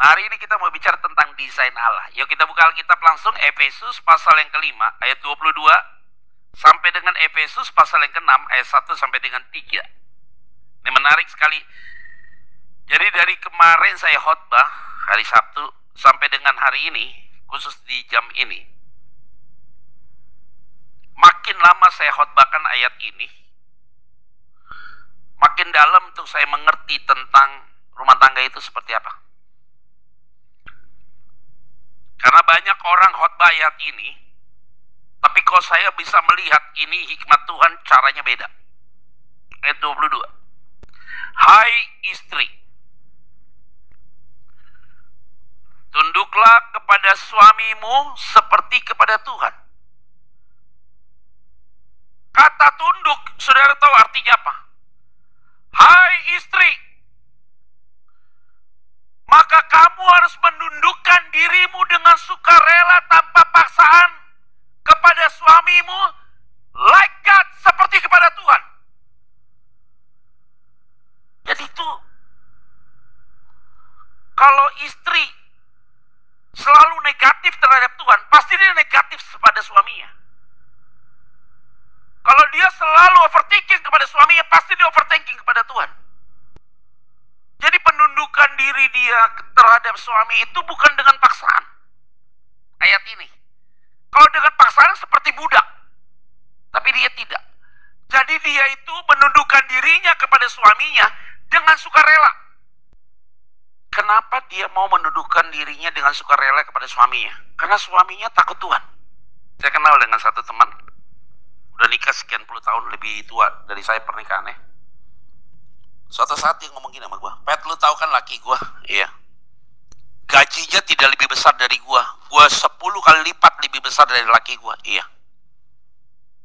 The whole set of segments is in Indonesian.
Hari ini kita mau bicara tentang desain Allah. Yuk kita buka Alkitab langsung, Efesus pasal yang kelima ayat 22 sampai dengan Efesus pasal yang ke-6 ayat 1 sampai dengan 3. Ini menarik sekali. Jadi dari kemarin saya khotbah hari Sabtu sampai dengan hari ini, khusus di jam ini, makin lama saya khotbahkan ayat ini, makin dalam untuk saya mengerti tentang rumah tangga itu seperti apa. Karena banyak orang khotbah ayat ini, tapi kalau saya bisa melihat ini hikmat Tuhan, caranya beda. Ayat 22. Hai istri, tunduklah kepada suamimu seperti kepada Tuhan. Kata tunduk, saudara tahu artinya apa? Hai istri, maka kamu harus menundukkan dirimu dengan sukarela tanpa paksaan kepada suamimu, like God, seperti kepada Tuhan. Jadi itu, kalau istri selalu negatif terhadap Tuhan, pasti dia negatif kepada suaminya. Kalau dia selalu overthinking kepada suaminya, pasti dia overthinking kepada Tuhan. Jadi penundukan diri dia terhadap suami itu bukan dengan paksaan. Ayat ini. Kalau dengan paksaan seperti budak. Tapi dia tidak. Jadi dia itu menundukkan dirinya kepada suaminya dengan sukarela. Kenapa dia mau menundukkan dirinya dengan sukarela kepada suaminya? Karena suaminya takut Tuhan. Saya kenal dengan satu teman. Udah nikah sekian puluh tahun, lebih tua dari saya pernikahannya. Suatu saat dia ngomong gini sama gue, Pet, lu tahu kan laki gue, iya, gajinya tidak lebih besar dari gue 10 kali lipat lebih besar dari laki gue, iya.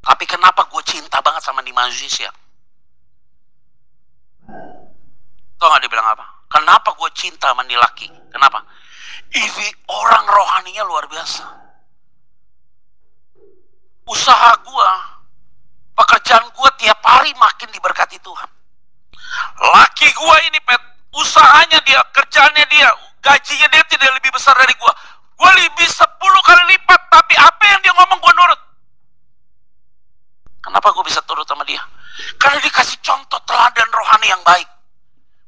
Tapi kenapa gue cinta banget sama di manusia? Tau gak dia bilang apa? Kenapa gue cinta sama nih laki? Kenapa? Ini orang rohaninya luar biasa. Usaha gue, pekerjaan gue tiap hari makin diberkati Tuhan. Laki gue ini, Pet, usahanya dia, kerjaannya dia, gajinya dia tidak lebih besar dari gue. Gue lebih 10 kali lipat, tapi apa yang dia ngomong gue nurut. Kenapa gue bisa turut sama dia? Karena dikasih contoh teladan rohani yang baik.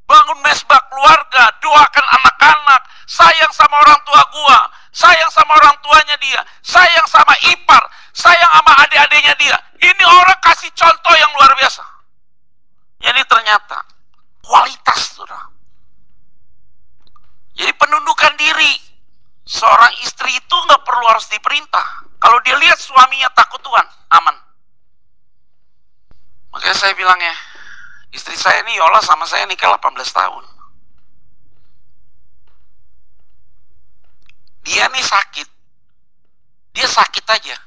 Bangun mesbah keluarga, doakan anak-anak, sayang sama orang tua gue, sayang sama orang tuanya dia, sayang sama ipar, sayang sama adik-adiknya dia. Ini orang kasih contoh yang luar biasa. Jadi ternyata kualitas, saudara. Jadi penundukan diri seorang istri itu nggak perlu harus diperintah. Kalau dia lihat suaminya takut Tuhan, aman. Makanya saya bilang ya, istri saya ini Yola sama saya nikah 18 tahun. Dia nih sakit. Dia sakit aja.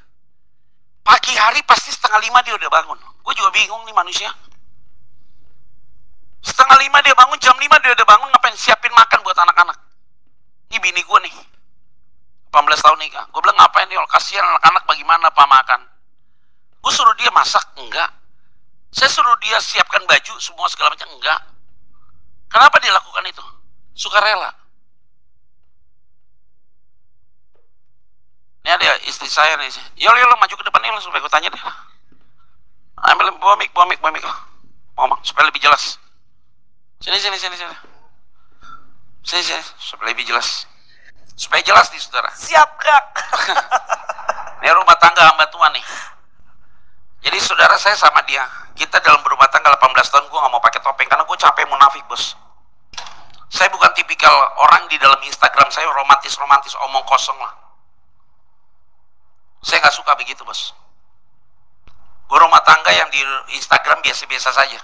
Pagi hari pasti 4:30 dia udah bangun. Gue juga bingung nih manusia. 4:30 dia bangun, jam 5 dia udah bangun, ngapain? Siapin makan buat anak-anak. Ini bini gue nih, 18 tahun nikah. Gue bilang, ngapain nih, kasihan anak-anak bagaimana apa makan. Gue suruh dia masak? Enggak. Saya suruh dia siapkan baju, semua segala macam? Enggak. Kenapa dia lakukan itu? Sukarela. Ini ada istri saya nih. Yol, maju ke depan Yol, supaya gue tanya deh. Ambil bawa mic. Ngomong, supaya lebih jelas. Sini. Sini, supaya lebih jelas. Supaya jelas nih, saudara. Siap, Kak. Ini rumah tangga hamba Tuhan nih. Jadi saudara, saya sama dia, kita dalam berumah tangga 18 tahun, gue gak mau pakai topeng, karena gue capek munafik, bos. Saya bukan tipikal orang di dalam Instagram saya romantis, omong kosong lah. Saya gak suka begitu, bos. Gue rumah tangga yang di Instagram biasa-biasa saja.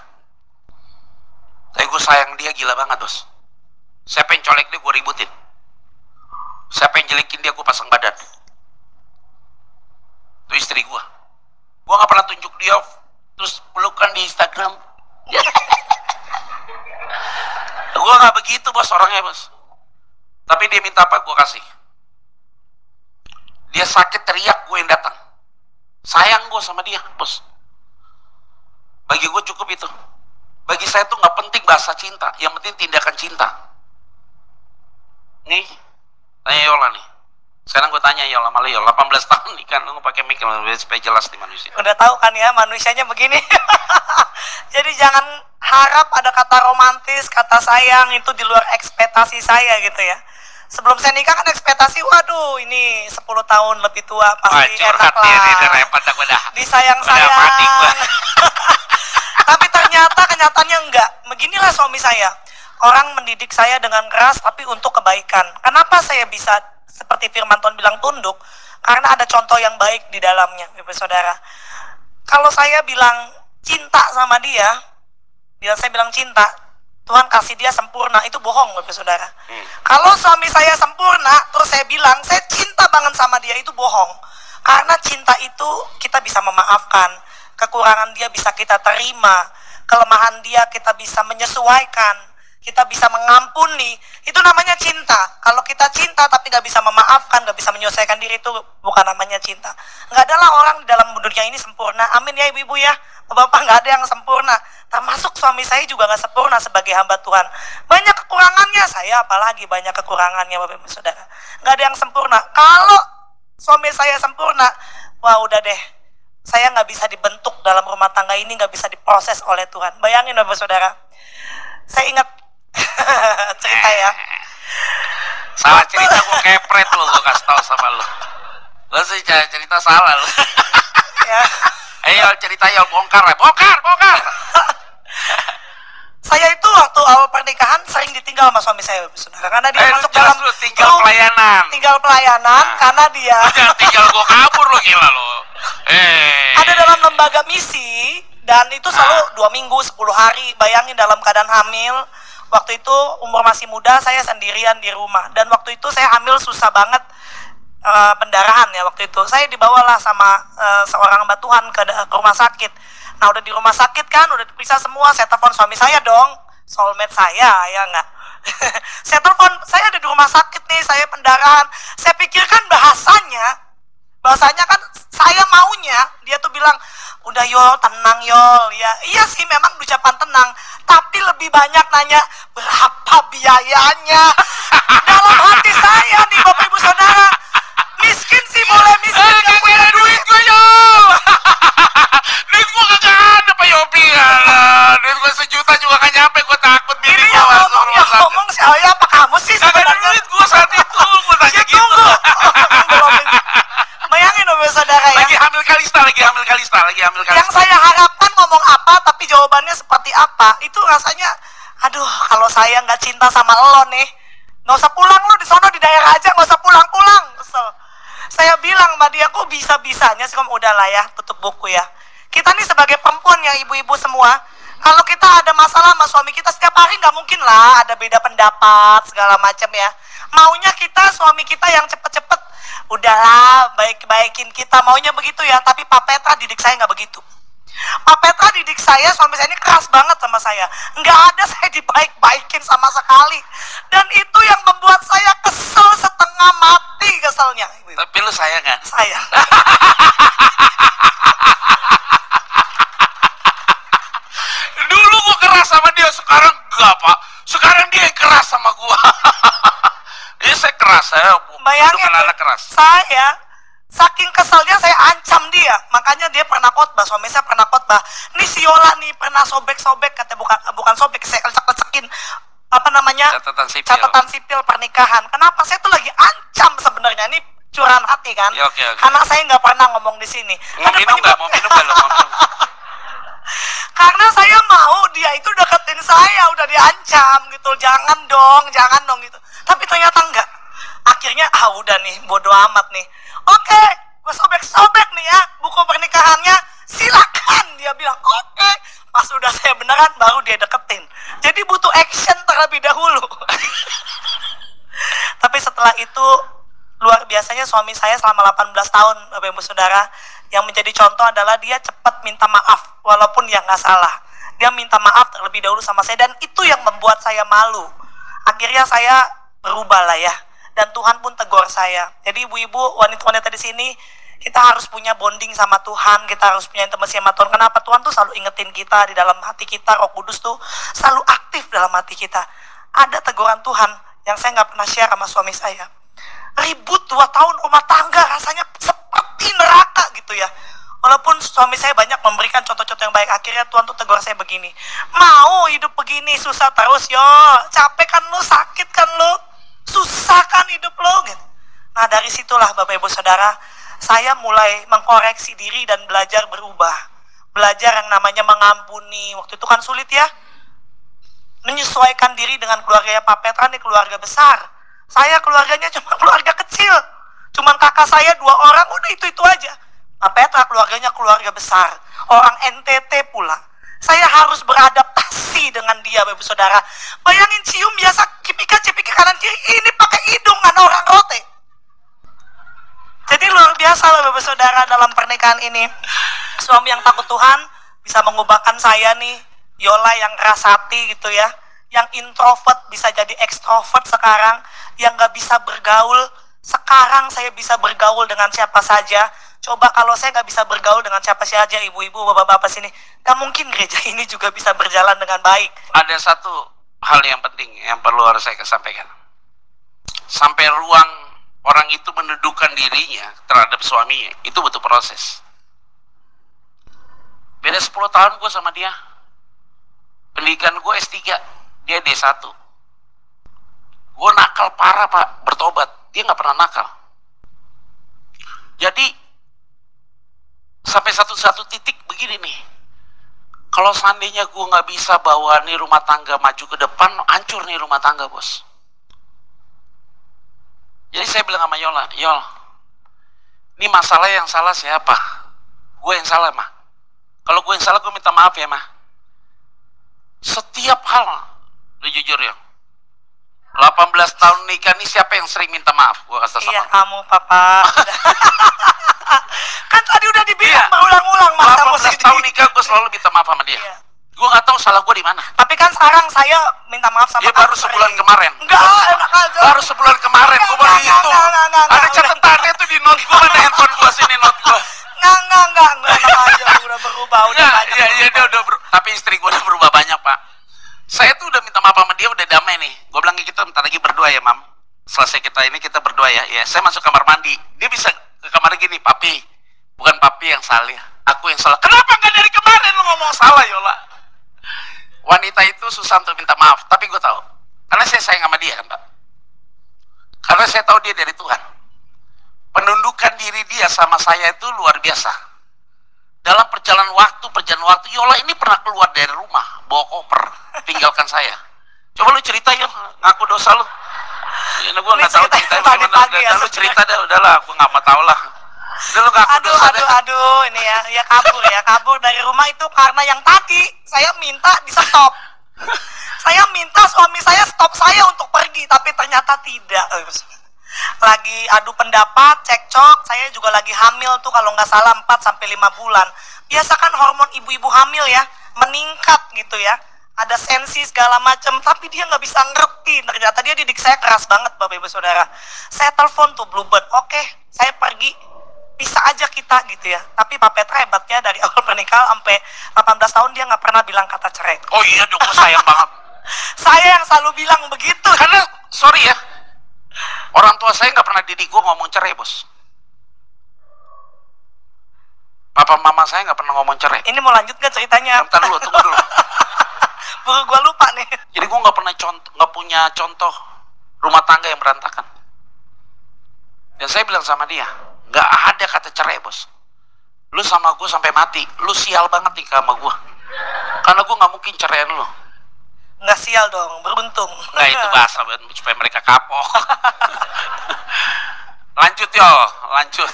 Tapi gue sayang dia gila banget, bos. Saya pengen colek dia, gue ributin. Saya pengen jelekin dia, gue pasang badan. Itu istri gue. Gue gak pernah tunjuk dia, terus pelukan di Instagram. Gue gak begitu, bos, orangnya, bos. Tapi dia minta apa, gue kasih. Dia sakit, teriak, gue yang datang. Sayang gue sama dia, bos. Bagi gue cukup itu. Bagi saya tuh nggak penting bahasa cinta, yang penting tindakan cinta. Nih, tanya Yola nih. Sekarang gue tanya Yola, malah Yola 18 tahun nih kan, lu pakai mic supaya jelas di manusia. Udah tahu kan ya manusianya begini. Jadi jangan harap ada kata romantis, kata sayang itu di luar ekspektasi saya gitu ya. Sebelum saya nikah kan ekspektasi, waduh ini 10 tahun lebih tua pasti enak lah. Disayang-sayang. Tapi ternyata kenyataannya enggak. Beginilah suami saya. Orang mendidik saya dengan keras tapi untuk kebaikan. Kenapa saya bisa seperti firman Tuhan bilang tunduk? Karena ada contoh yang baik di dalamnya, Bapak Saudara. Kalau saya bilang cinta sama dia, bila saya bilang cinta, Tuhan kasih dia sempurna, itu bohong, Bapak Saudara. Kalau suami saya sempurna, terus saya bilang saya cinta banget sama dia, itu bohong. Karena cinta itu kita bisa memaafkan, kekurangan dia bisa kita terima, kelemahan dia kita bisa menyesuaikan, kita bisa mengampuni, itu namanya cinta. Kalau kita cinta tapi nggak bisa memaafkan, nggak bisa menyelesaikan diri, itu bukan namanya cinta. Nggak adalah orang di dalam dunia ini sempurna. Amin ya ibu-ibu ya, bapak nggak ada yang sempurna. Termasuk suami saya juga nggak sempurna sebagai hamba Tuhan. Banyak kekurangannya, saya apalagi banyak kekurangannya bapak ibu saudara. Nggak ada yang sempurna. Kalau suami saya sempurna, wah udah deh, saya nggak bisa dibentuk dalam rumah tangga ini, nggak bisa diproses oleh Tuhan. Bayangin bapak saudara, saya ingat cerita ya. Salah cerita gue kepret lo, gue kasih tau sama lo. Lo sih cerita salah lo. Ya. Ayo cerita Yol, bongkar. Saya itu waktu awal pernikahan sering ditinggal sama suami saya, saudara, karena dia masuk dalam tinggal pelayanan. Tinggal pelayanan karena dia. Jangan tinggal gue kabur lo, gila lo. Ada dalam lembaga misi dan itu selalu 2 minggu 10 hari. Bayangin dalam keadaan hamil. Waktu itu umur masih muda, saya sendirian di rumah. Dan waktu itu saya hamil susah banget pendarahan ya waktu itu. Saya dibawalah sama seorang hamba Tuhan ke rumah sakit. Nah udah di rumah sakit kan, udah diperiksa semua. Saya telepon suami saya dong, soulmate saya ya enggak. Saya telepon, saya ada di rumah sakit nih, saya pendarahan. Saya pikirkan bahasanya kan saya maunya, dia tuh bilang, udah Yol, tenang Yol, ya. Iya sih memang ucapan tenang, tapi lebih banyak nanya berapa biayanya. Dalam hati saya nih Bapak Ibu Saudara, miskin sih boleh miskin, gak punya duit gue Yol. Duit gue kagak ada Pak Yopi. Duit gue 1 juta juga gak nyampe, gue takut bini ini gue yang ngomong saya apa kamu sih sebenarnya? Duit gue saat itu, gue tanya gitu. Bayangin Bapak Saudara ya. Lagi hamil Kalista. Yang saya harapkan ngomong apa, tapi jawabannya seperti apa, itu rasanya, aduh kalau saya nggak cinta sama lo nih, nggak usah pulang lo di sono di daerah aja, nggak usah pulang. Kesel. Saya bilang sama dia, kok bisa-bisanya sih, kamu udahlah ya, tutup buku ya. Kita nih sebagai perempuan ya ibu-ibu semua, kalau kita ada masalah sama suami kita setiap hari nggak mungkin lah ada beda pendapat segala macam ya. Maunya kita suami kita yang cepet-cepet, udahlah baik-baikin kita, maunya begitu ya. Tapi Pak Petra didik saya nggak begitu. Pak Petra didik saya, suami saya ini keras banget sama saya. Nggak ada saya dibaik-baikin sama sekali. Dan itu yang membuat saya kesel setengah mati keselnya. Tapi lu sayang kan? Sayang. Dulu gua keras sama dia, sekarang enggak Pak. Sekarang dia yang keras sama gua. Ini saya keras, saya bayangin anak keras. Saya saking keselnya saya ancam dia. Makanya dia pernah khotbah, suami saya pernah khotbah. Nih si Yola nih pernah sobek-sobek, katanya bukan sobek, saya lecek-lecekin apa namanya? Catatan sipil pernikahan. Kenapa? Saya tuh lagi ancam sebenarnya. Ini curahan hati kan? Ya, okay. Karena saya nggak pernah ngomong di sini. Mau minum nggak? Karena saya mau dia itu deketin saya, udah diancam gitu, jangan dong gitu. Tapi ternyata enggak. Akhirnya udah nih, bodo amat nih. Oke, gue sobek-sobek nih ya buku pernikahannya, silakan, dia bilang oke. Pas udah saya beneran baru dia deketin. Jadi butuh action terlebih dahulu. Tapi setelah itu luar biasanya suami saya selama 18 tahun Bapak Ibu Saudara, yang menjadi contoh adalah dia cepat minta maaf walaupun dia nggak salah. Dia minta maaf terlebih dahulu sama saya, dan itu yang membuat saya malu. Akhirnya saya berubah lah ya, dan Tuhan pun tegur saya. Jadi ibu-ibu, wanita-wanita di sini, kita harus punya bonding sama Tuhan, kita harus punya intimasi sama Tuhan. Kenapa? Tuhan tuh selalu ingetin kita di dalam hati kita, Roh Kudus tuh selalu aktif dalam hati kita. Ada teguran Tuhan yang saya nggak pernah share sama suami saya. Ribut 2 tahun rumah tangga rasanya seperti neraka gitu ya. Walaupun suami saya banyak memberikan contoh-contoh yang baik, akhirnya Tuhan tuh tegur saya begini, mau hidup begini susah terus yo, capek kan lu, sakit kan lu, susah kan hidup lu gitu. Nah dari situlah Bapak Ibu Saudara, saya mulai mengkoreksi diri dan belajar berubah. Belajar yang namanya mengampuni. Waktu itu kan sulit ya, menyesuaikan diri dengan keluarga Pak Petra nih, keluarga besar. Saya keluarganya cuma keluarga kecil, cuman kakak saya 2 orang, udah itu aja. Pak Petra keluarganya keluarga besar, orang NTT pula. Saya harus beradaptasi dengan dia, Bapak Saudara. Bayangin cium biasa, cipika kanan kiri, ini pakai hidung kan orang rote. Jadi luar biasa loh Bapak Saudara dalam pernikahan ini. Suami yang takut Tuhan bisa mengubahkan saya nih, Yola yang keras hati gitu ya, yang introvert bisa jadi ekstrovert sekarang, yang gak bisa bergaul, sekarang saya bisa bergaul dengan siapa saja. Coba kalau saya gak bisa bergaul dengan siapa saja, ibu-ibu, bapak-bapak sini, gak mungkin gereja ini juga bisa berjalan dengan baik. Ada satu hal yang penting yang perlu harus saya sampaikan. Sampai ruang orang itu menundukkan dirinya terhadap suaminya, itu butuh proses. Beda 10 tahun gue sama dia. Pendidikan gue S3, dia D1. Gue nakal parah Pak, bertobat. Dia gak pernah nakal. Jadi sampai satu titik begini nih, kalau seandainya gue nggak bisa bawa nih rumah tangga maju ke depan, hancur nih rumah tangga bos. Jadi saya bilang sama Yola, Yol, ini masalah yang salah siapa? Gue yang salah mah. Kalau gue yang salah, gue minta maaf ya mah. Setiap hal, lu jujur ya, 18 tahun nikah nih siapa yang sering minta maaf? Gue kasih sama. Iya kamu Papa. Kan tadi udah dibilang berulang-ulang Mas. 18 tahun nikah gue selalu minta maaf sama dia. Iya. Gue nggak tahu salah gue di mana. Tapi kan sekarang saya minta maaf sama dia baru sebulan kemarin. Enggak, enak aja. Baru sebulan kemarin gue baru hitung. Ada catatannya tuh di note gue, mana handphone gue sini note gue. Enggak enak aja, udah berubah, udah banyak. Iya dia udah berubah. Tapi istri gue udah berubah banyak Pak. Saya tuh udah minta maaf sama dia, udah damai nih. Gue bilang kita bentar lagi berdoa ya Mam. Selesai kita ini kita berdoa ya. Ya saya masuk kamar mandi. Dia bisa ke kamar gini, Papi. Bukan Papi yang salah, aku yang salah. Kenapa nggak dari kemarin lu ngomong salah Yola? Wanita itu susah untuk minta maaf, tapi gue tahu. Karena saya sayang sama dia kan Pak. Karena saya tahu dia dari Tuhan. Penundukan diri dia sama saya itu luar biasa. Dalam perjalanan waktu, Yola ini pernah keluar dari rumah, bawa koper, tinggalkan saya. Coba lu cerita ya, ngaku dosa lu. Ya, gue nggak tahu cerita gimana. Lu cerita dah, udahlah, aku nggak mau tahu lah. Aduh, ini ya kabur dari rumah itu karena yang tadi saya minta di stop. Saya minta suami saya stop saya untuk pergi, tapi ternyata tidak. Lagi adu pendapat, cekcok, saya juga lagi hamil tuh kalau nggak salah 4-5 bulan. Biasa kan hormon ibu-ibu hamil ya, meningkat gitu ya. Ada sensi segala macam, tapi dia nggak bisa ngerti. Ternyata dia didik saya keras banget Bapak Ibu Saudara. Saya telepon tuh Bluebird, oke, saya pergi. Bisa aja kita gitu ya. Tapi Pak Petra hebatnya dari awal pernikahan sampai 18 tahun dia nggak pernah bilang kata cerai. Oh iya dong, gue sayang banget. Saya yang selalu bilang begitu. Karena, sorry ya, orang tua saya nggak pernah didik gue ngomong cerai bos. Papa mama saya nggak pernah ngomong cerai. Ini mau lanjut nggak ceritanya? Bentar dulu, tunggu dulu. Buru gue lupa nih. Jadi gue nggak punya contoh rumah tangga yang berantakan. Dan saya bilang sama dia, nggak ada kata cerai bos. Lu sama gue sampai mati, lu sial banget nih sama gue. Karena gue nggak mungkin ceraiin lu. Nggak sial dong, beruntung. Nah itu bahasa supaya mereka kapok. Lanjut yo, lanjut.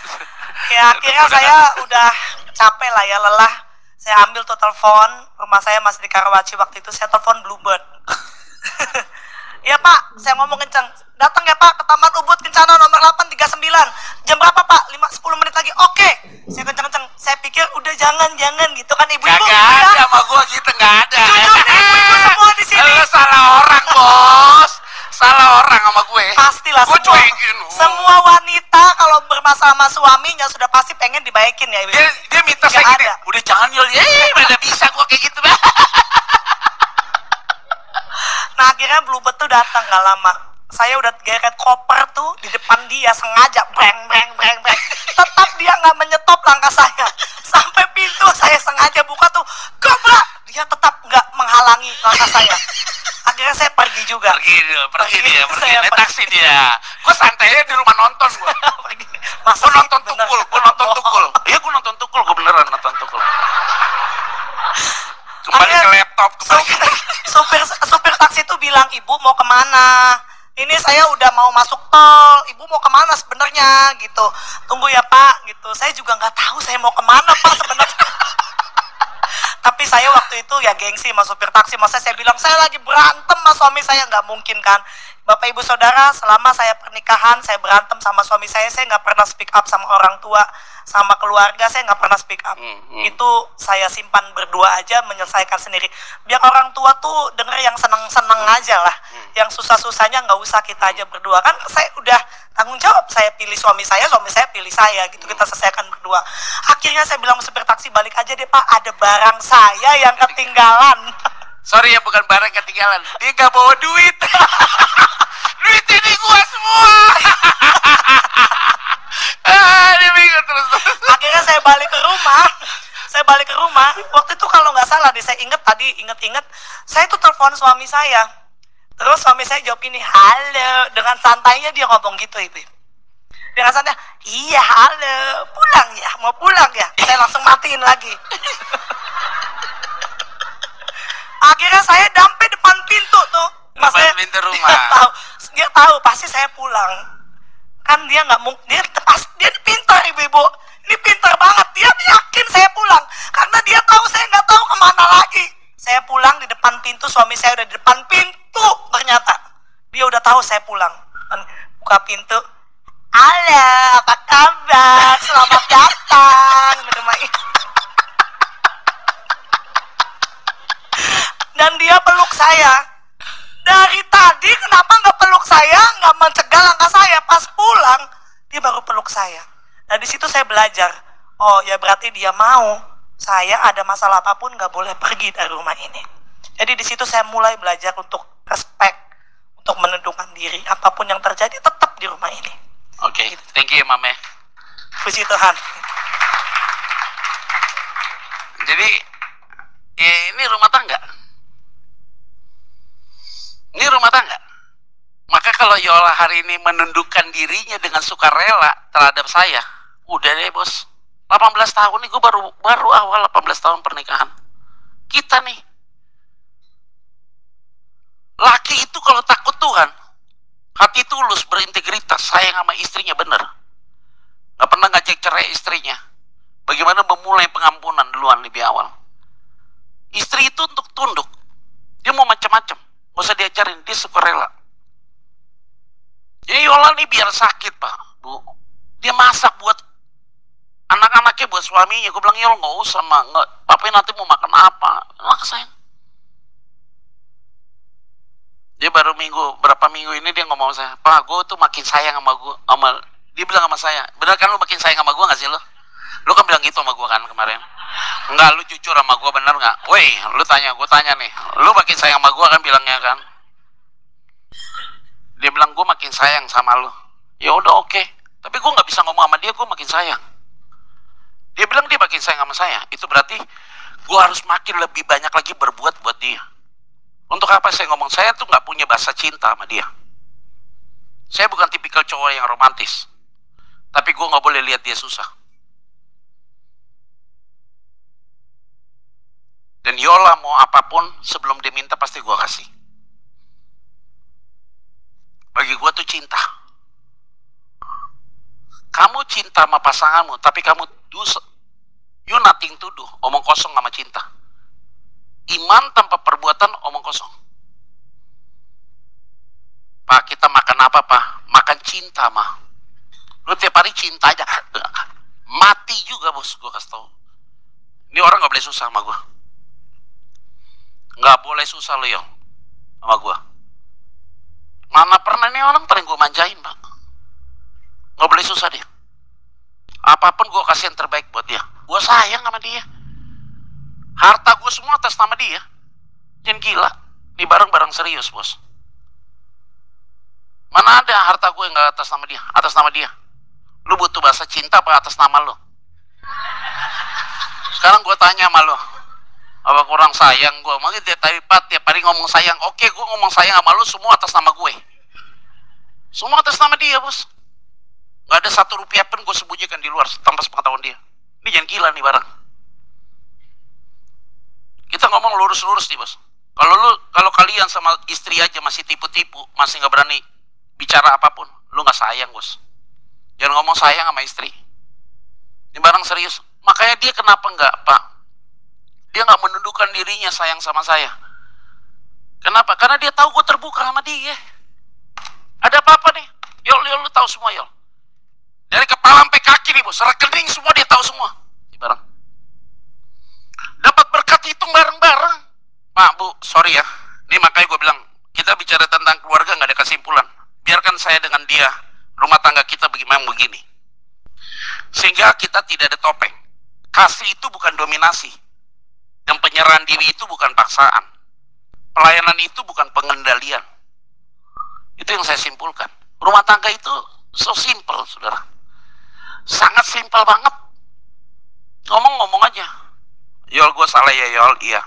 Ya akhirnya saya udah capek lah ya, lelah. Saya ambil tuh telepon, rumah saya masih di Karawaci waktu itu, saya telepon Bluebird. Ya Pak, saya ngomong kenceng. Datang ya Pak ke Taman Ubud Kencana nomor 839. Jam berapa Pak? 5-10 menit lagi. Oke. Saya kenceng-kenceng. Saya pikir udah jangan gitu kan ibu-ibu. Gak ada sama gue gitu, gak ada. Jujur nih ibu-ibu semua di sini. Lu salah orang bos. Salah orang sama gue. Pastilah gue cuekin. Semua wanita kalau bermasalah sama suaminya sudah pasti pengen dibaikin ya ibu. Dia minta saya gini. Udah jangan Yul. Mana bisa gue kayak gitu. Nah akhirnya Bluebird tuh datang gak lama. saya udah geret koper tuh di depan dia, sengaja breng breng breng breng. Tetap dia nggak menyetop langkah saya. Sampai pintu saya sengaja buka tuh, gebrak. Dia tetap nggak menghalangi langkah saya. Akhirnya saya pergi juga. Pergi dia, Saya naik taksi dia. Gue santai aja di rumah nonton gue. Masa Gue sih? nonton Bener. tukul, gue nonton tukul. Iya gue nonton tukul, gue beneran nonton tukul. Kembali ke laptop, kembali ke Supir taksi itu bilang, ibu mau kemana? Ini saya udah mau masuk tol, ibu mau kemana sebenarnya gitu. Tunggu ya pak gitu. Saya juga nggak tahu saya mau kemana pak sebenarnya. Tapi saya waktu itu ya gengsi sama supir taksi. Masa saya bilang saya lagi berantem sama suami saya, nggak mungkin kan. Bapak ibu saudara, selama saya pernikahan saya berantem sama suami saya nggak pernah speak up sama orang tua, sama keluarga saya nggak pernah speak up. Itu saya simpan berdua aja, menyelesaikan sendiri. Biar orang tua tuh denger yang seneng-seneng aja lah, yang susah-susahnya nggak usah, kita aja berdua. Kan saya udah tanggung jawab, saya pilih suami saya pilih saya gitu, kita selesaikan berdua. Akhirnya saya bilang supir taksi, balik aja deh pak, ada barang saya yang ketinggalan. sorry ya, bukan barang ketinggalan. Dia nggak bawa duit. Duit ini gua semua. Dia bingung terus. Akhirnya saya balik ke rumah. Waktu itu kalau nggak salah deh, saya inget, saya tuh telepon suami saya. Terus suami saya jawab ini, halo, dengan santainya dia ngomong gitu ibu. Dengan santai, iya halo, pulang ya, mau pulang ya. Saya langsung matiin lagi. Akhirnya saya dampe depan pintu tuh. Depan pintu rumah. Dia tahu pasti saya pulang. Kan dia nggak mungkin, dia pintar ibu-ibu. Ini pintar banget, dia yakin saya pulang. Karena dia tahu saya nggak tahu kemana lagi. Saya pulang di depan pintu, suami saya udah di depan pintu ternyata. Dia udah tahu saya pulang. Buka pintu, halo, apa kabar? Selamat datang di rumah ini. Dan dia peluk saya. Dari tadi kenapa nggak peluk saya, nggak mencegah langkah saya? Pas pulang, dia baru peluk saya. Nah di situ saya belajar. Oh ya berarti dia mau saya ada masalah apapun nggak boleh pergi dari rumah ini. Jadi di situ saya mulai belajar untuk respect, untuk menentukan diri. Apapun yang terjadi tetap di rumah ini. Oke, thank you Mame. Puji Tuhan. Jadi ya ini rumah tangga. Ini rumah tangga. Maka kalau Yola hari ini menundukkan dirinya dengan sukarela terhadap saya, udah deh bos. 18 tahun nih, gue baru awal 18 tahun pernikahan. Kita nih, laki itu kalau takut Tuhan, hati tulus, berintegritas, sayang sama istrinya bener, gak pernah ngajak cerai istrinya. Bagaimana memulai pengampunan duluan lebih awal. Istri itu untuk tunduk. Dia mau macam-macam, gak usah diajarin, dia sukarela. Jadi Yola nih biar sakit pak, bu, dia masak buat anak-anaknya, buat suaminya. Gue bilang, Yol nggak usah mak, papi nanti mau makan apa, enak sayang. Dia baru berapa minggu ini dia ngomong sama saya, pak gue tuh makin sayang sama gue, dia bilang sama saya, bener kan lu makin sayang sama gue nggak sih lo? Lu kan bilang gitu sama gue kan kemarin. Enggak, lu jujur sama gue bener nggak? Woi, lu tanya, gue tanya nih, lu makin sayang sama gue kan bilangnya kan? Dia bilang gue makin sayang sama lu. Ya udah oke. Tapi gue nggak bisa ngomong sama dia, gue makin sayang. Dia bilang dia makin sayang sama saya. Itu berarti gue harus makin lebih banyak lagi berbuat buat dia. Untuk apa saya ngomong? Saya tuh nggak punya bahasa cinta sama dia. Saya bukan tipikal cowok yang romantis. Tapi gue nggak boleh lihat dia susah. Dan Yola mau apapun sebelum dia minta pasti gue kasih. Bagi gue tuh cinta. Kamu cinta sama pasanganmu, tapi kamu you nothing to do, omong kosong sama cinta. Iman tanpa perbuatan, omong kosong. Pak, kita makan apa pak? Makan cinta mah. Lu tiap hari cinta aja. Mati juga bos, gue kasih tau. Ini orang gak boleh susah sama gue. Gak boleh susah lo Yong sama gue. Mana pernah nih orang paling gue manjain pak. Gak boleh susah dia. Apapun gue kasih yang terbaik buat dia. Gue sayang sama dia. Harta gue semua atas nama dia. Jangan gila. Ini barang-barang serius bos. Mana ada harta gue nggak atas nama dia? Atas nama dia. Lu butuh bahasa cinta apa atas nama lu? Sekarang gue tanya sama lu, apa kurang sayang gue? Mungkin dia tiap hari ngomong sayang. Oke, gue ngomong sayang sama lu semua atas nama gue. Semua atas nama dia, bos. Gak ada satu rupiah pun gue sembunyikan di luar tanpa sepengetahuan dia. Ini jangan gila nih barang. Kita ngomong lurus-lurus nih, bos. Kalau kalian sama istri aja masih tipu-tipu, masih nggak berani bicara apapun, lu nggak sayang, bos. Jangan ngomong sayang sama istri. Ini barang serius. Makanya dia kenapa nggak, Pak? Dia nggak menundukkan dirinya sayang sama saya. Kenapa? Karena dia tahu gue terbuka sama dia. Ada apa-apa nih? Yol, lu tahu semua, Yol. Dari kepala sampai kaki nih, bos. Rekening semua dia tahu semua. Ini barang. Dapat berkat hitung bareng-bareng. Pak, Bu, sorry ya. Ini makanya gue bilang, kita bicara tentang keluarga nggak ada kesimpulan. Biarkan saya dengan dia, rumah tangga kita memang begini. Sehingga kita tidak ada topeng. Kasih itu bukan dominasi. Dan penyerahan diri itu bukan paksaan. Pelayanan itu bukan pengendalian. Itu yang saya simpulkan. Rumah tangga itu so simple, saudara. Sangat simpel banget. Ngomong-ngomong aja. Yol, gue salah ya, Yol. Iya.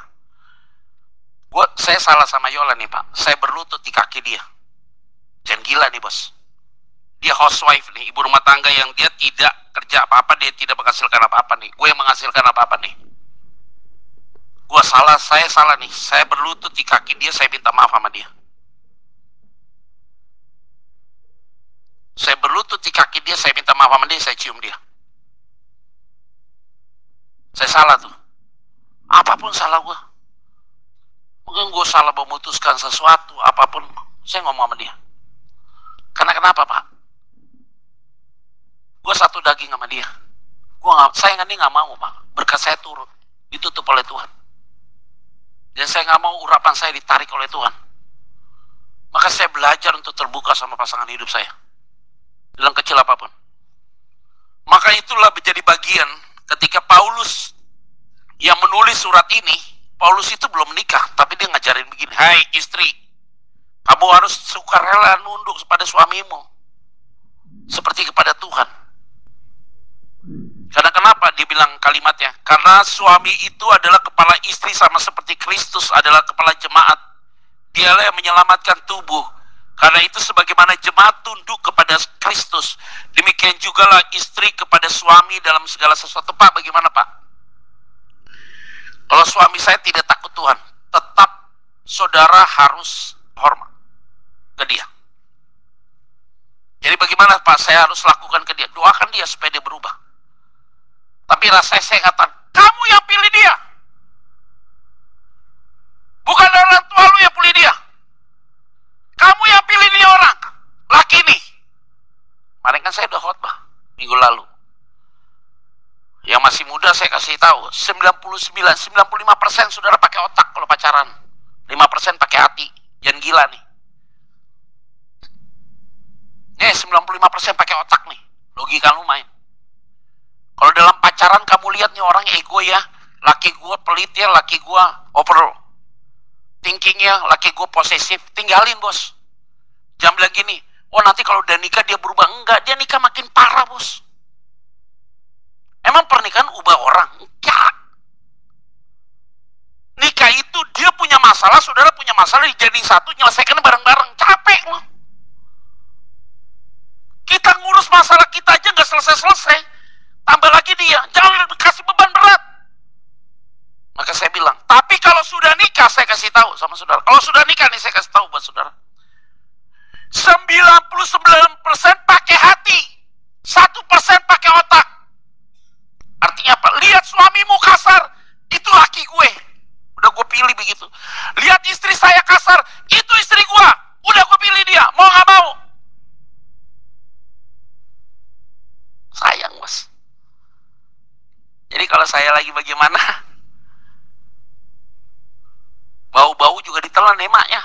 Saya salah sama Yola nih, Pak. Saya berlutut di kaki dia. Jangan gila nih, bos. Dia housewife nih, ibu rumah tangga yang dia tidak kerja apa-apa, dia tidak menghasilkan apa-apa nih. Gue yang menghasilkan apa-apa nih. Saya salah nih. Saya berlutut di kaki dia, saya minta maaf sama dia. Saya berlutut di kaki dia, saya minta maaf sama dia, saya cium dia. Saya salah tuh. Apapun salah gue. Mungkin gue salah memutuskan sesuatu, apapun. Saya ngomong sama dia. Karena kenapa, Pak? Gue satu daging sama dia. Saya nggak mau, Pak. Berkat saya turun, ditutup oleh Tuhan. Dan saya nggak mau urapan saya ditarik oleh Tuhan. Maka saya belajar untuk terbuka sama pasangan hidup saya. Dalam kecil apapun. Maka itulah menjadi bagian ketika Paulus yang menulis surat ini. Paulus itu belum menikah, tapi dia ngajarin begini. Hai istri, kamu harus sukarela nunduk kepada suamimu. Seperti kepada Tuhan. Karena kenapa dibilang kalimatnya? Karena suami itu adalah kepala istri sama seperti Kristus adalah kepala jemaat. Dialah yang menyelamatkan tubuh. Karena itu sebagaimana jemaat tunduk kepada Kristus, demikian jugalah istri kepada suami dalam segala sesuatu. Pak, bagaimana Pak? Kalau suami saya tidak takut Tuhan, tetap saudara harus hormat ke dia. Jadi bagaimana Pak saya harus lakukan ke dia? Doakan dia supaya dia berubah. Tapi rasanya saya katakan, kamu yang pilih dia. Bukan orang tua lu yang pilih dia. Kamu yang pilih dia orang. Laki ini. Kemarin kan saya udah khotbah minggu lalu. Yang masih muda saya kasih tahu, 95% saudara pakai otak kalau pacaran. 5% pakai hati. Jangan gila nih. Nih 95% pakai otak nih. Logika lu main. Kalau dalam pacaran kamu lihat nih orang ego ya, laki gua pelit ya, laki gua over thinkingnya, laki gua posesif, tinggalin bos. Jangan bilang gini, oh nanti kalau udah nikah dia berubah. Enggak, dia nikah makin parah bos. Emang pernikahan ubah orang? Enggak. Nikah itu dia punya masalah, saudara punya masalah, dijadiin satu, nyelesaikan bareng-bareng. Capek loh. Kita ngurus masalah kita aja nggak selesai-selesai. Tambah lagi dia, jangan kasih beban berat. Maka saya bilang, tapi kalau sudah nikah, saya kasih tahu sama saudara. Kalau sudah nikah nih, saya kasih tahu buat saudara. 99% pakai hati, 1% pakai otak. Artinya apa? Lihat suamimu kasar, itu laki gue. Udah gue pilih begitu. Lihat istri saya kasar, itu istri gue. Udah gue pilih dia, mau gak mau. Sayang mas. Jadi kalau saya lagi bagaimana, bau-bau juga ditelan emaknya.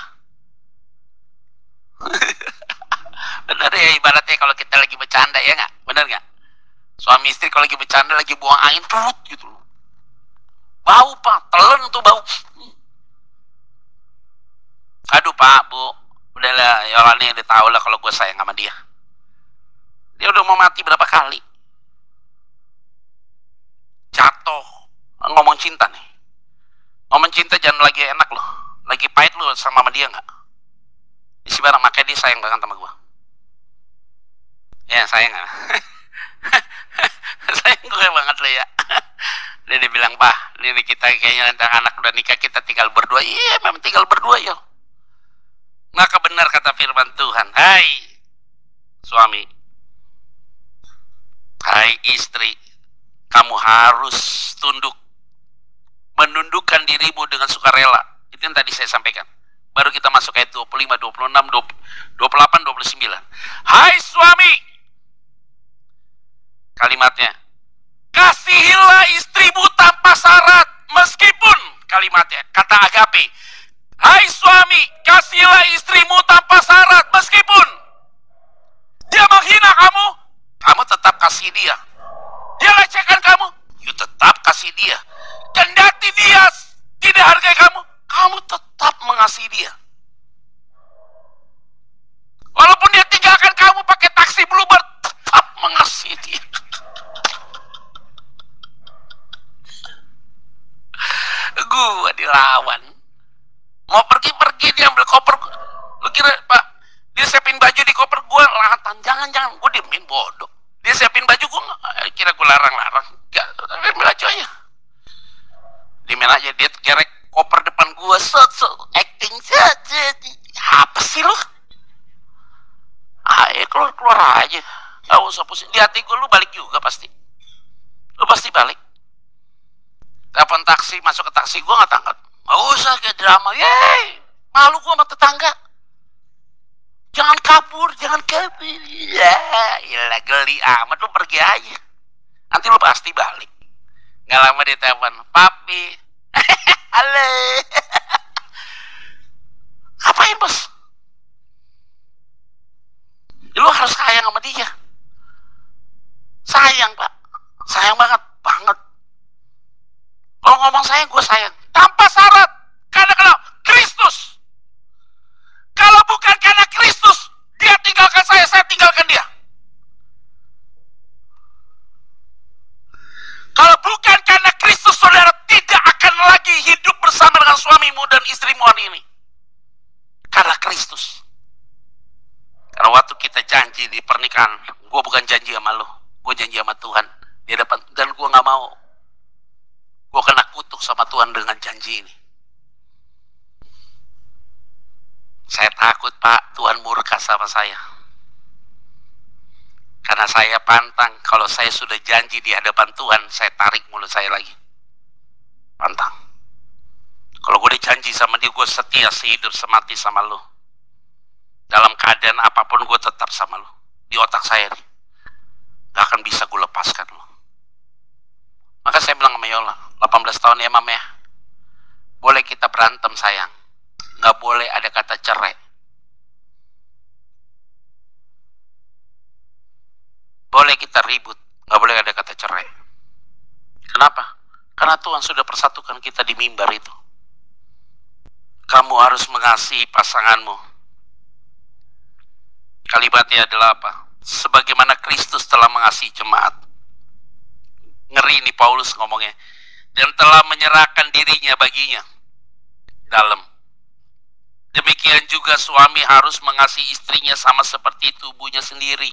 Bener ya, ibaratnya kalau kita lagi bercanda ya nggak? Bener nggak? Suami istri kalau lagi bercanda, lagi buang angin, put gitu loh. Bau pak, telan tuh bau. Aduh pak, bu, Udahlah, Yolani udah tahu lah kalau gue sayang sama dia. Dia udah mau mati berapa kali. Jatuh. Ngomong cinta nih. Ngomong cinta jangan lagi enak loh. Lagi pahit lo sama dia nggak? Isi barang, makanya dia sayang banget sama gue. Ya sayang gak? Sayang gue banget lo ya. Dia bilang, Pak, ini kita kayaknya anak udah nikah, kita tinggal berdua. Iya, memang tinggal berdua ya. Maka benar kata firman Tuhan, hai suami, hai istri, kamu harus tunduk, menundukkan dirimu dengan sukarela. Itu yang tadi saya sampaikan. Baru kita masuk ayat 25, 26, 28, 29. Hai suami, kalimatnya, kasihilah istrimu tanpa syarat, meskipun, kalimatnya, kata agape, hai suami, kasihilah istrimu tanpa syarat, meskipun dia menghina kamu, kamu tetap kasih dia. Dia lecehkan kamu, you tetap kasih dia. Kendati dia tidak hargai kamu, kamu tetap mengasihi dia. Walaupun dia tinggalkan kamu pakai taksi Bluebird, tetap mengasihi dia. Gua dilawan. Mau pergi dia ambil koper. Lu kira Pak, dia siapin baju di koper, gue latan. Jangan, gue diemin, bodoh. Dia siapin baju, gue kira gue larang. Gak, tapi ambil aja aja. Diemin aja, dia gerek koper depan gue, acting, apa sih lu? Ayo keluar aja. Gak usah pusing. Di hati gue, lu balik juga pasti. Lu pasti balik. Telepon taksi, masuk ke taksi, gue gak tangkap. Gak usah kayak drama, yeay, malu gua sama tetangga. Jangan kabur. Ya, iyalah geli amat, lu pergi aja. Nanti lu pasti balik. Gak lama dia telepon, papi. Halo. Ngapain bos? Ya, lu harus sayang sama dia. Sayang Pak, sayang banget. Kalau ngomong sayang, gue sayang. Tanpa syarat. Karena Kristus. Kalau bukan karena Kristus, dia tinggalkan saya tinggalkan dia. Kalau bukan karena Kristus, saudara tidak akan lagi hidup bersama dengan suamimu dan istrimu hari ini. Karena Kristus. Karena waktu kita janji di pernikahan, gue bukan janji sama lo, gue janji sama Tuhan. Di depan, dan gue gak mau. Gue kena kutuk sama Tuhan dengan janji ini. Saya takut Pak, Tuhan murka sama saya. Karena saya pantang, kalau saya sudah janji di hadapan Tuhan, saya tarik mulut saya lagi. Pantang. Kalau gue dijanji sama dia, gue setia sehidup semati sama lo. Dalam keadaan apapun gue tetap sama lo. Di otak saya nih, gak akan bisa gue lepaskan lo. Maka saya bilang sama Yola, 18 tahun ya Mam ya, boleh kita berantem sayang, gak boleh ada kata cerai. Boleh kita ribut, gak boleh ada kata cerai. Kenapa? Karena Tuhan sudah persatukan kita di mimbar itu. Kamu harus mengasihi pasanganmu. Kalimatnya adalah apa? Sebagaimana Kristus telah mengasihi jemaat. Ngeri nih Paulus ngomongnya. Dan telah menyerahkan dirinya baginya. Dalam. Demikian juga suami harus mengasihi istrinya sama seperti tubuhnya sendiri.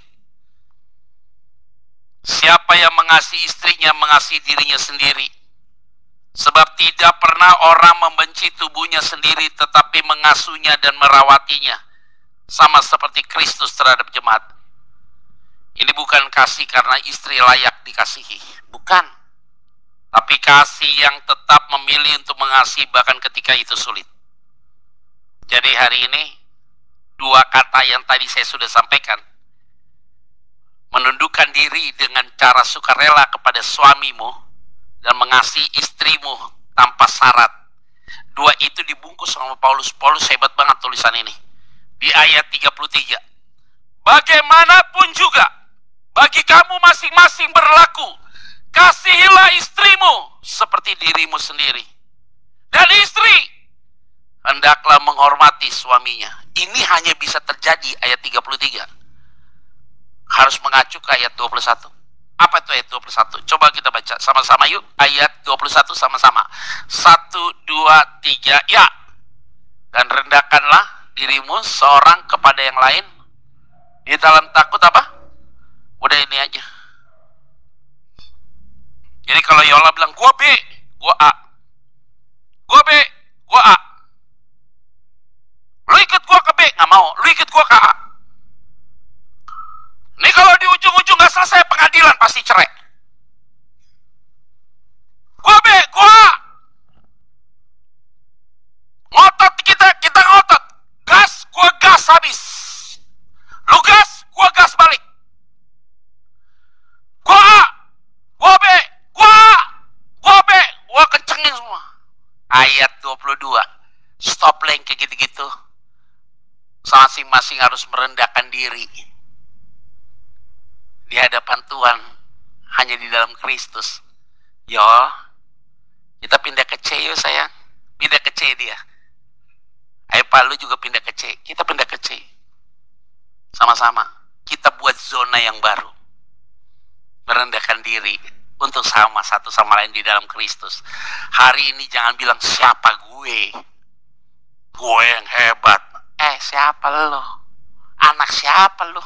Siapa yang mengasihi istrinya mengasihi dirinya sendiri. Sebab tidak pernah orang membenci tubuhnya sendiri, tetapi mengasuhnya dan merawatinya. Sama seperti Kristus terhadap jemaat. Ini bukan kasih karena istri layak dikasihi. Bukan. Tapi kasih yang tetap memilih untuk mengasihi bahkan ketika itu sulit. Jadi hari ini, dua kata yang tadi saya sudah sampaikan. Menundukkan diri dengan cara sukarela kepada suamimu dan mengasihi istrimu tanpa syarat. Dua itu dibungkus sama Paulus. Paulus hebat banget tulisan ini. Di ayat 33. Bagaimanapun juga, bagi kamu masing-masing berlaku, kasihilah istrimu seperti dirimu sendiri. Dan istri hendaklah menghormati suaminya. Ini hanya bisa terjadi ayat 33. Harus mengacu ke ayat 21. Apa itu ayat 21? Coba kita baca sama-sama yuk. Ayat 21 sama-sama. 1, 2, 3, ya. Dan rendahkanlah dirimu seorang kepada yang lain di dalam takut apa? Udah ini aja. Jadi kalau Yola bilang, gua B, gua A. Gua B, gua A. Lu ikut gua ke B, nggak mau. Lu ikut gua ke A. Ini kalau di ujung-ujung nggak selesai pengadilan pasti cerai. Gua B, gua A. Ngotot kita ngotot. Gas, gua gas habis. Lu gas, gua gas balik. Gua A, gua B, gua A, gua B, gua kencengin semua. Ayat 22. Stop leng kayak gitu-gitu. Masing-masing harus merendahkan diri di hadapan Tuhan, hanya di dalam Kristus. Yo, kita pindah ke C yuk sayang. Pindah ke C dia. Ayo Pak, lu juga pindah ke C. Kita pindah ke C. Sama-sama. Kita buat zona yang baru. Merendahkan diri untuk sama satu sama lain di dalam Kristus. Hari ini jangan bilang siapa gue. Gue yang hebat. Siapa lo? Anak siapa lo?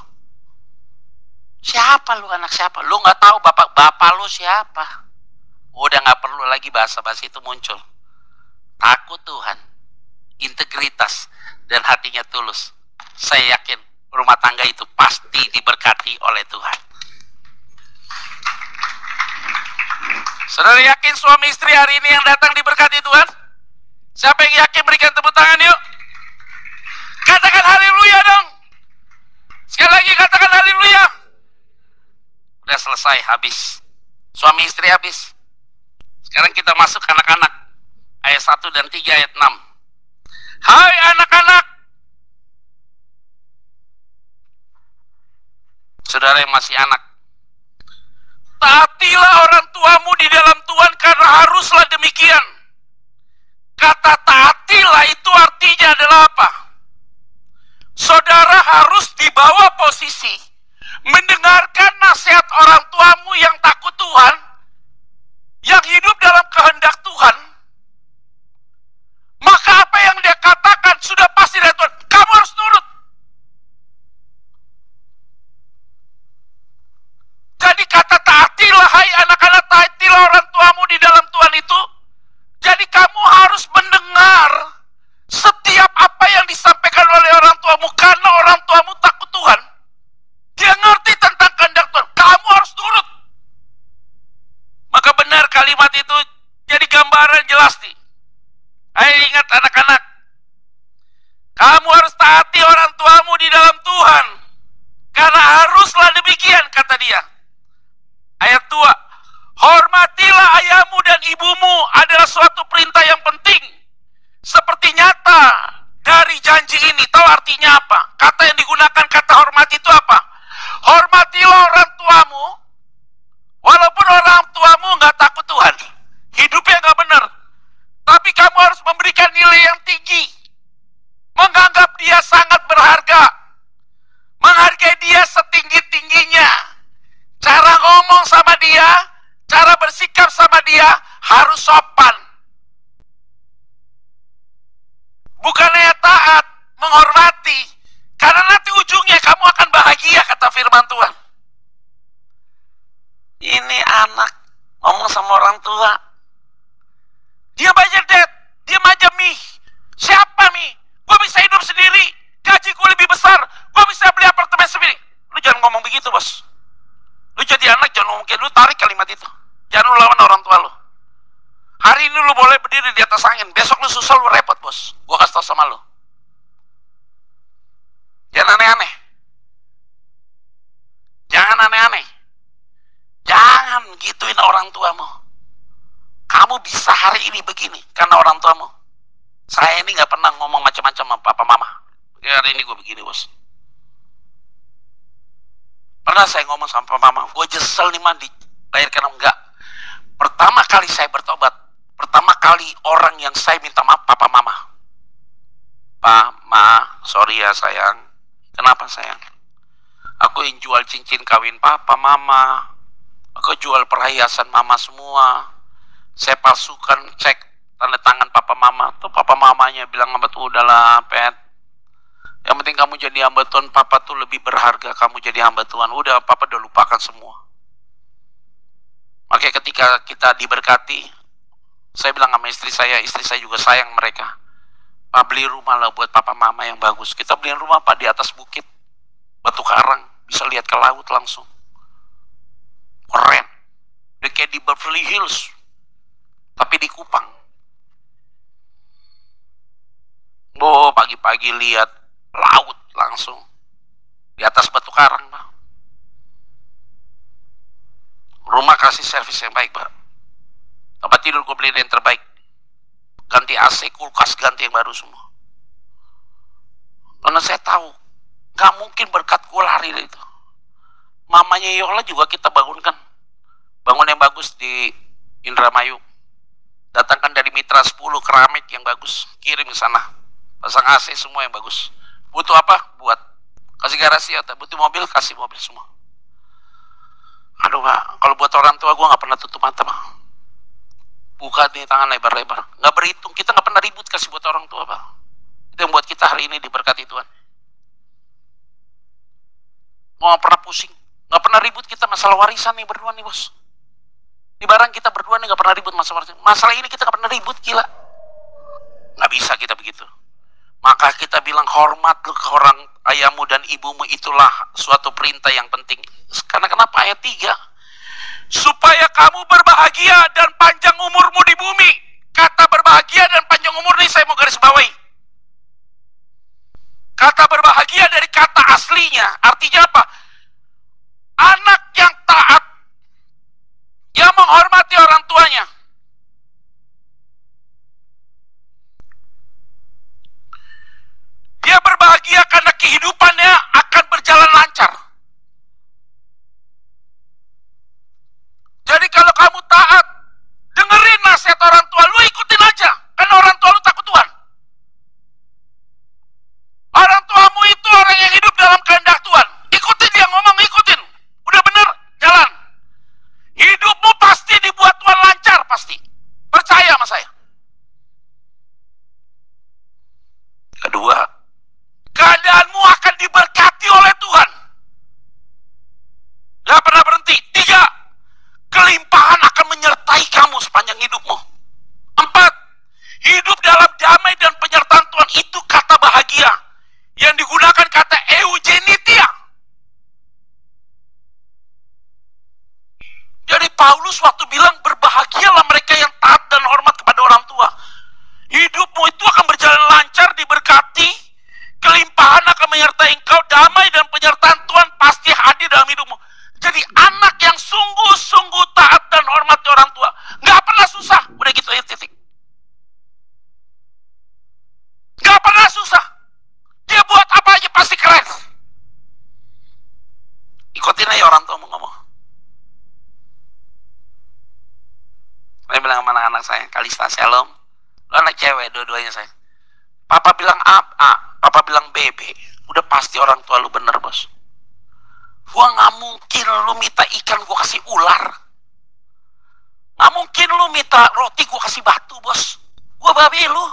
Siapa lu, anak siapa? Lu nggak tahu bapak lu siapa? Udah nggak perlu lagi bahasa-bahasa itu muncul. Takut Tuhan, integritas, dan hatinya tulus. Saya yakin rumah tangga itu pasti diberkati oleh Tuhan. Saudara yakin suami istri hari ini yang datang diberkati Tuhan? Siapa yang yakin berikan tepuk tangan yuk? Katakan haleluya dong. Sekali lagi katakan haleluya. Udah selesai, habis. Suami istri habis. Sekarang kita masuk anak-anak. Ayat 1 dan 3, ayat 6. Hai anak-anak. Saudara yang masih anak. Taatilah orang tuamu di dalam Tuhan karena haruslah demikian. Kata taatilah itu artinya adalah apa? Saudara harus di bawah posisi mendengarkan nasihat orang tuamu yang takut Tuhan, yang hidup dalam kehendak Tuhan. Maka apa yang dia katakan sudah pasti dari Tuhan. Kamu harus nurut. Jadi kata taatilah, hai anak-anak, taatilah orang tuamu di dalam Tuhan itu. Jadi kamu harus mendengar setiap apa yang disampaikan oleh orang tuamu, karena orang tuamu takut Tuhan. Dia ngerti tentang kehendak Tuhan. Kamu harus nurut. Maka benar kalimat itu jadi gambaran jelas nih. Ayo ingat anak-anak. Kamu harus taati orang tuamu di dalam Tuhan. Karena haruslah demikian, kata dia. Ayat 2. Hormatilah ayahmu dan ibumu adalah suatu perintah yang penting. Seperti nyata dari janji ini. Tahu artinya apa? Kata yang digunakan kata hormati itu apa? Hormatilah orang tuamu, walaupun orang tuamu nggak takut Tuhan, hidupnya nggak benar, tapi kamu harus memberikan nilai yang tinggi, menganggap dia sangat berharga, menghargai dia setinggi-tingginya. Cara ngomong sama dia, cara bersikap sama dia harus sopan. Bukannya taat, menghormati. Karena nanti ujungnya kamu akan bahagia, kata firman Tuhan. Ini anak ngomong sama orang tua. Dia aja dad, dia aja Mi. Siapa Mi? Gue bisa hidup sendiri, gaji gue lebih besar, gue bisa beli apartemen sendiri. Lu jangan ngomong begitu bos. Lu jadi anak jangan ngomong kayak, lu tarik kalimat itu. Jangan lu lawan orang tua lu. Hari ini lu boleh berdiri di atas angin, besok lu susah, lu repot bos. Gue kasih tau sama lu. Jangan aneh-aneh. Jangan aneh-aneh. Jangan gituin orang tuamu. Kamu bisa hari ini begini karena orang tuamu. Saya ini gak pernah ngomong macam-macam sama papa mama. Hari ini gue begini bos. Pernah saya ngomong sama papa mama, gue jesel nih mandi. Lahirkan enggak. Pertama kali saya bertobat, pertama kali orang yang saya minta maaf papa mama. sorry ya sayang. Kenapa sayang? Aku yang jual cincin kawin papa, mama. Aku jual perhiasan mama semua. Saya palsukan cek tanda tangan papa mama. Tuh papa mamanya bilang sama tuh, udahlah Pet. Yang penting kamu jadi hamba Tuhan, papa tuh lebih berharga kamu jadi hamba Tuhan. Udah, papa udah lupakan semua. Makanya ketika kita diberkati, saya bilang sama istri saya juga sayang mereka. Pak, beli rumah lah buat papa mama yang bagus. Kita beliin rumah Pak di atas bukit, batu karang, bisa lihat ke laut langsung. Keren. Udah kayak di Beverly Hills, tapi di Kupang. Pagi-pagi lihat laut langsung di atas batu karang, Pak. Rumah kasih servis yang baik, Pak. Tempat tidur gue beli yang terbaik. Ganti AC, kulkas ganti yang baru semua. Karena saya tahu gak mungkin berkat gue lari dari itu. Mamanya Yola juga kita bangunkan. Bangun yang bagus di Indramayu. Datangkan dari Mitra 10 keramik yang bagus, kirim ke sana. Pasang AC semua yang bagus. Butuh apa? Buat. Kasih garasi atau butuh mobil, kasih mobil semua. Aduh Pak, kalau buat orang tua gue gak pernah tutup mata Pak. Buka nih tangan lebar-lebar. Gak berhitung, kita gak pernah ribut kasih buat orang tua Pak. Itu yang buat kita hari ini diberkati Tuhan. Mau gak pernah pusing, gak pernah ribut kita masalah warisan nih berdua nih bos. Di barang kita berdua nih gak pernah ribut masalah warisan. Masalah ini kita gak pernah ribut, gila. Gak bisa kita begitu. Maka kita bilang hormat lu ke orang ayahmu dan ibumu, itulah suatu perintah yang penting. Karena kenapa? Ayat 3. Supaya kamu berbahagia dan panjang umurmu di bumi. Kata berbahagia dan panjang umur ini saya mau garis bawahi. Kata berbahagia dari kata aslinya artinya apa? Anak yang taat, yang menghormati orang tuanya. Dia berbahagia karena kehidupannya akan berjalan lancar. Jadi kalau kamu taat, dengerin nasihat orang tua, lu ikutin aja. Karena orang tua lu takut Tuhan. Orang tuamu itu orang yang hidup dalam kehendak Tuhan. Ikutin dia ngomong, ikutin. Udah bener, jalan. Hidupmu pasti dibuat Tuhan lancar, pasti. Percaya sama saya. Kedua, keadaanmu akan diberkati oleh Tuhan. Gak pernah berhenti. 3, kelimpahan akan menyertai kamu sepanjang hidupmu. 4, hidup dalam damai dan penyertaan Tuhan. Itu kata bahagia yang digunakan kata eugenitia. Jadi Paulus waktu bilang berbahagialah mereka yang taat dan hormat kepada orang tua. Hidupmu itu akan berjalan lancar, diberkati, kelimpahan akan menyertai engkau, damai dan penyertaan Tuhan pasti hadir dalam hidupmu. Jadi anak yang sungguh-sungguh taat dan hormat orang tua, gak pernah susah. Udah gitu ya, titik. Gak pernah susah. Dia buat apa aja pasti keren. Ikutin aja orang tua mau ngomong. Saya bilang sama anak-anak saya, Kalista, Shalom, lo anak cewek dua-duanya saya. Papa bilang A, papa bilang B. Udah pasti orang tua lu bener bos. Gua gak mungkin lu minta ikan gua kasih ular. Gak mungkin lu minta roti gua kasih batu bos. Gua babi lu.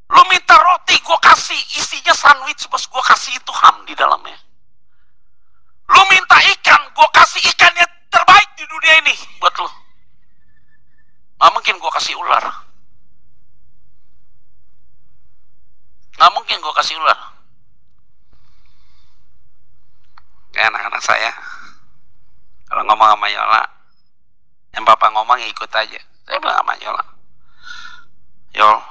Lu minta roti gua kasih isinya sandwich bos. Gua kasih itu ham di dalamnya. Lu minta ikan, gua kasih ikannya terbaik di dunia ini buat lu. Gak mungkin gua kasih ular. Gak mungkin gua kasih ular. Kayak anak-anak saya, kalau ngomong sama Yola, yang papa ngomong ya ikut aja. Saya bilang sama Yola, Yol,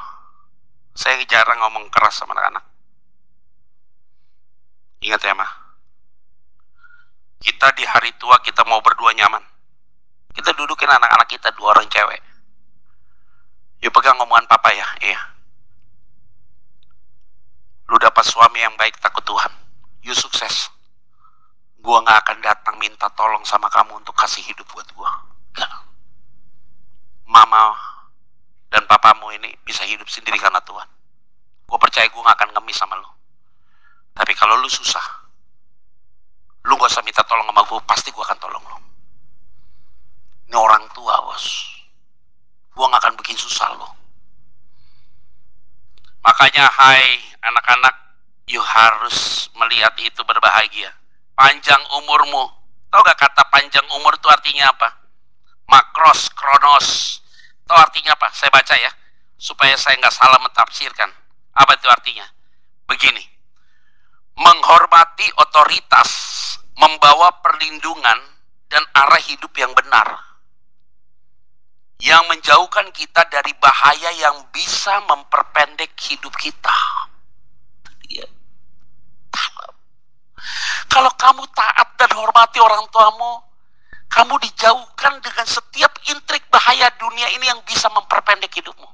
saya jarang ngomong keras sama anak-anak. Ingat ya mah, kita di hari tua kita mau berdua nyaman. Kita dudukin anak-anak kita 2 orang cewek. Yuk pegang ngomongan papa ya, iya. Lu dapat suami yang baik takut Tuhan, you sukses. Gua gak akan datang minta tolong sama kamu untuk kasih hidup buat gua. Gak. Mama dan papamu ini bisa hidup sendiri karena Tuhan. Gue percaya gue gak akan ngemis sama lu. Tapi kalau lu susah, lu gak usah minta tolong sama gue, pasti gue akan tolong lu. Ini orang tua, bos. Gue gak akan bikin susah lu. Makanya hai anak-anak, you harus melihat itu berbahagia. Panjang umurmu. Tahu gak kata panjang umur itu artinya apa? Makros, kronos. Tahu artinya apa? Saya baca ya, supaya saya nggak salah mentafsirkan. Apa itu artinya? Begini, menghormati otoritas, membawa perlindungan dan arah hidup yang benar, yang menjauhkan kita dari bahaya yang bisa memperpendek hidup kita. Ya. Kalau kamu taat dan hormati orang tuamu, kamu dijauhkan dengan setiap intrik bahaya dunia ini yang bisa memperpendek hidupmu.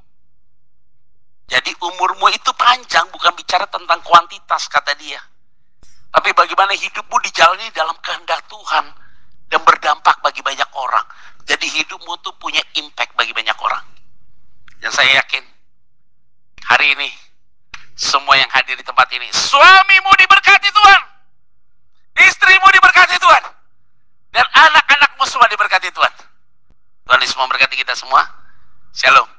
Jadi umurmu itu panjang, bukan bicara tentang kuantitas, kata dia. Tapi bagaimana hidupmu dijalani dalam kehendak Tuhan dan berdampak bagi banyak orang. Jadi hidupmu tuh punya impact bagi banyak orang. Dan saya yakin, hari ini, semua yang hadir di tempat ini, suamimu diberkati Tuhan, istrimu diberkati Tuhan, dan anak-anakmu semua diberkati Tuhan. Tuhan Yesus memberkati kita semua. Shalom.